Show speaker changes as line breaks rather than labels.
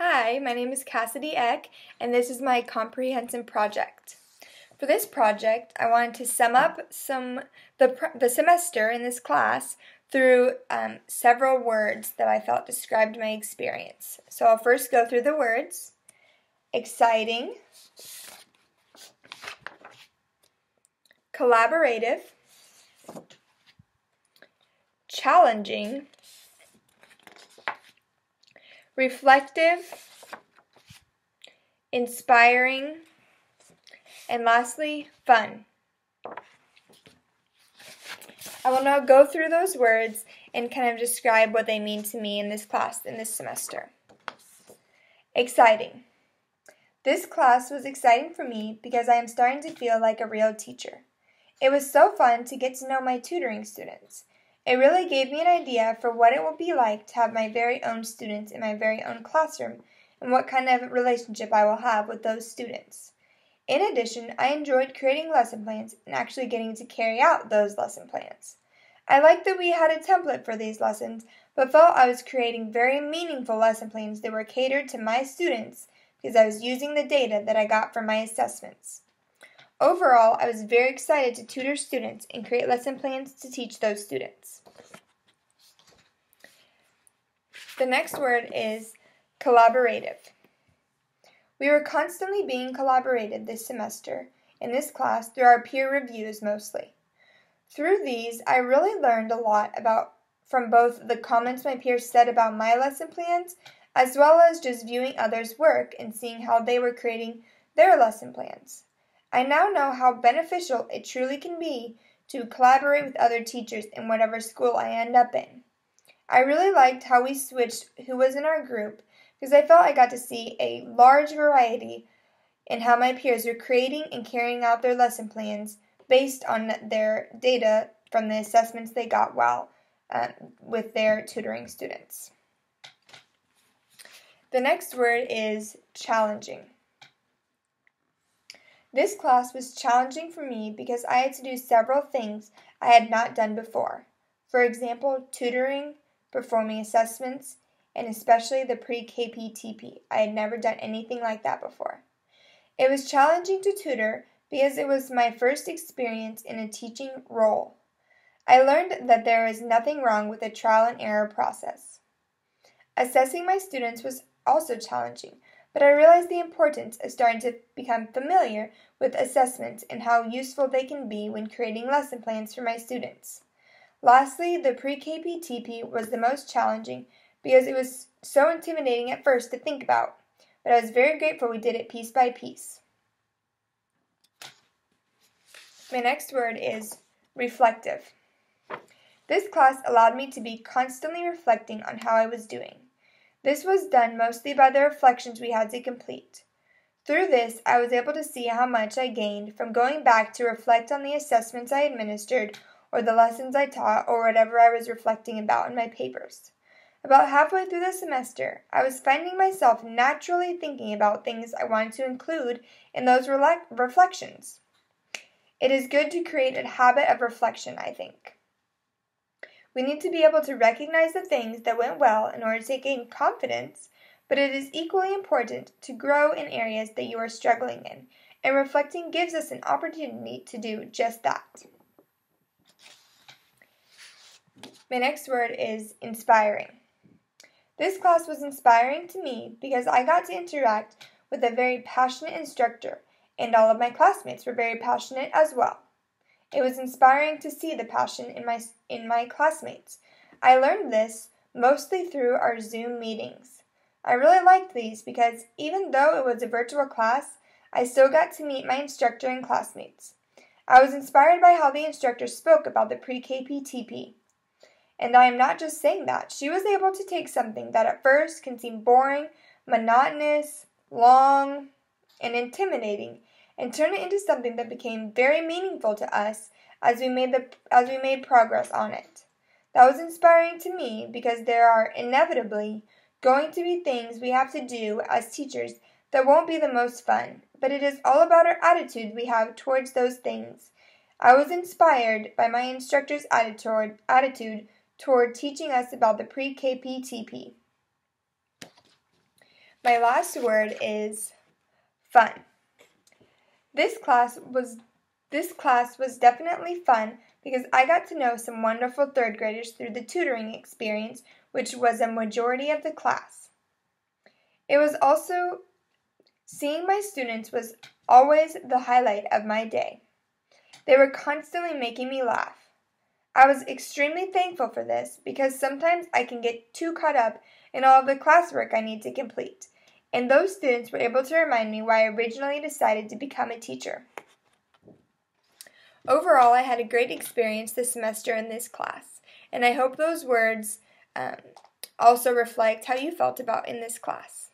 Hi, my name is Cassidy Eck, and this is my comprehensive project. For this project, I wanted to sum up the semester in this class through several words that I felt described my experience. So I'll first go through the words: exciting, collaborative, challenging, reflective, inspiring, and lastly, fun. I will now go through those words and kind of describe what they mean to me in this class, in this semester. Exciting. This class was exciting for me because I am starting to feel like a real teacher. It was so fun to get to know my tutoring students. It really gave me an idea for what it will be like to have my very own students in my very own classroom and what kind of relationship I will have with those students. In addition, I enjoyed creating lesson plans and actually getting to carry out those lesson plans. I liked that we had a template for these lessons, but felt I was creating very meaningful lesson plans that were catered to my students because I was using the data that I got from my assessments. Overall, I was very excited to tutor students and create lesson plans to teach those students. The next word is collaborative. We were constantly being collaborated this semester in this class through our peer reviews mostly. Through these, I really learned a lot from both the comments my peers said about my lesson plans, as well as just viewing others' work and seeing how they were creating their lesson plans. I now know how beneficial it truly can be to collaborate with other teachers in whatever school I end up in. I really liked how we switched who was in our group because I felt I got to see a large variety in how my peers were creating and carrying out their lesson plans based on their data from the assessments they got while with their tutoring students. The next word is challenging. This class was challenging for me because I had to do several things I had not done before. For example, tutoring, performing assessments, and especially the pre-KP-TP. I had never done anything like that before. It was challenging to tutor because it was my first experience in a teaching role. I learned that there is nothing wrong with a trial and error process. Assessing my students was also challenging, but I realized the importance of starting to become familiar with assessments and how useful they can be when creating lesson plans for my students. Lastly, the pre-KP-TP was the most challenging because it was so intimidating at first to think about, but I was very grateful we did it piece by piece. My next word is reflective. This class allowed me to be constantly reflecting on how I was doing. This was done mostly by the reflections we had to complete. Through this, I was able to see how much I gained from going back to reflect on the assessments I administered or the lessons I taught or whatever I was reflecting about in my papers. About halfway through the semester, I was finding myself naturally thinking about things I wanted to include in those reflections. It is good to create a habit of reflection, I think. We need to be able to recognize the things that went well in order to gain confidence, but it is equally important to grow in areas that you are struggling in, and reflecting gives us an opportunity to do just that. My next word is inspiring. This class was inspiring to me because I got to interact with a very passionate instructor, and all of my classmates were very passionate as well. It was inspiring to see the passion in my classmates. I learned this mostly through our Zoom meetings. I really liked these because even though it was a virtual class, I still got to meet my instructor and classmates. I was inspired by how the instructor spoke about the pre-KP-TP. And I am not just saying that. She was able to take something that at first can seem boring, monotonous, long, and intimidating, and turn it into something that became very meaningful to us as we made progress on it. That was inspiring to me because there are inevitably going to be things we have to do as teachers that won't be the most fun, but it is all about our attitude we have towards those things. I was inspired by my instructor's attitude toward teaching us about the pre-KP-TP. My last word is fun. This class was definitely fun because I got to know some wonderful third graders through the tutoring experience, which was a majority of the class. It was also seeing my students was always the highlight of my day. They were constantly making me laugh. I was extremely thankful for this because sometimes I can get too caught up in all of the classwork I need to complete, and those students were able to remind me why I originally decided to become a teacher. Overall, I had a great experience this semester in this class, and I hope those words also reflect how you felt about in this class.